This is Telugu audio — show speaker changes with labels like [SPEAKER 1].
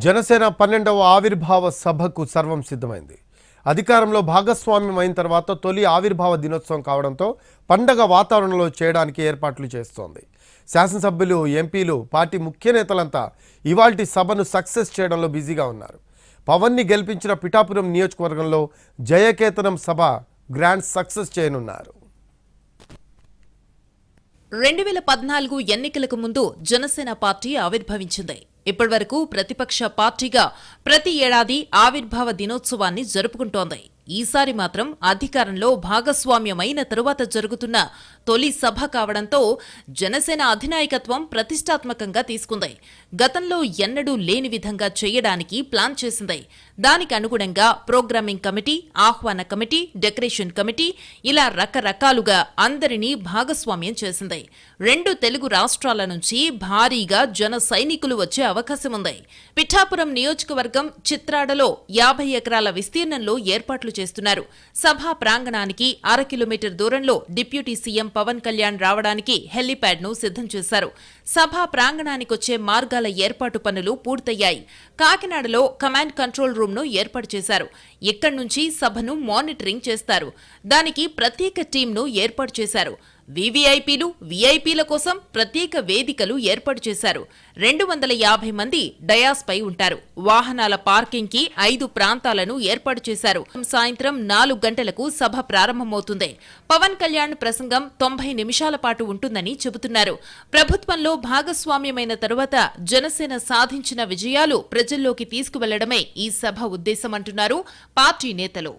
[SPEAKER 1] జనసేన 12వ ఆవిర్భావ సభకు సర్వం సిద్ధమైంది. అధికారంలో భాగస్వామ్యం అయిన తర్వాత తొలి ఆవిర్భావ దినోత్సవం కావడంతో పండగ వాతావరణంలో చేయడానికి ఏర్పాట్లు చేస్తోంది. శాసనసభ్యులు, ఎంపీలు, పార్టీ ముఖ్య నేతలంతా ఇవాల్టి సభను సక్సెస్ చేయడంలో బిజీగా ఉన్నారు. పవన్ని గెలిపించిన పిఠాపురం నియోజకవర్గంలో జయకేతనం సభ గ్రాండ్ సక్సెస్ చేయనున్నారు.
[SPEAKER 2] 2014 ఎన్నికలకు ముందు జనసేన పార్టీ ఆవిర్భవించింది. ఇప్పటివరకు ప్రతిపక్ష పార్టీగా ప్రతి ఏడాది ఆవిర్భావ దినోత్సవాన్ని జరుపుకుంటోంది. ఈసారి మాత్రం అధికారంలో భాగస్వామ్యమైన తరువాత జరుగుతున్న తొలి సభ కావడంతో జనసేన అధినాయకత్వం ప్రతిష్టాత్మకంగా తీసుకుంది. గతంలో ఎన్నడూ లేని విధంగా చేయడానికి ప్లాన్ చేసింది. దానికి అనుగుణంగా ప్రోగ్రామింగ్ కమిటీ, ఆహ్వాన కమిటీ, డెకరేషన్ కమిటీ ఇలా రకరకాలుగా అందరినీ భాగస్వామ్యం చేసింది. 2 తెలుగు రాష్ట్రాల నుంచి భారీగా జన సైనికులు వచ్చే అవకాశం ఉంది. పిఠాపురం నియోజకవర్గం చిత్రాడలో 50 ఎకరాల విస్తీర్ణంలో ఏర్పాట్లు చేస్తున్నారు. సభా ప్రాంగణానికి 1/2 కిలోమీటర్ దూరంలో డిప్యూటీ సీఎం పవన్ కళ్యాణ్ రావడానికి హెలీప్యాడ్ ను సిద్ధం చేశారు. సభా ప్రాంగణానికొచ్చే మార్గాల ఏర్పాటు పనులు పూర్తయ్యాయి. కాకినాడలో కమాండ్ కంట్రోల్ రూమ్ ను ఏర్పాటు చేశారు. ఇక్కడి నుంచి సభను మానిటరింగ్ చేస్తారు. దానికి ప్రత్యేక టీంను ఏర్పాటు చేశారు. వీవీఐపీలు, వీఐపీల కోసం ప్రత్యేక వేదికలు ఏర్పాటు చేశారు. 250 మంది డయాస్ పై ఉంటారు. వాహనాల పార్కింగ్ కి 5 ప్రాంతాలను ఏర్పాటు చేశారు. సాయంత్రం 4 గంటలకు సభ ప్రారంభమవుతుంది. పవన్ కళ్యాణ్ ప్రసంగం 90 నిమిషాల పాటు ఉంటుందని చెబుతున్నారు. ప్రభుత్వంలో భాగస్వామ్యమైన తరువాత జనసేన సాధించిన విజయాలు ప్రజల్లోకి తీసుకువెళ్లడమే ఈ సభ ఉద్దేశమంటున్నారు పార్టీ నేతలు.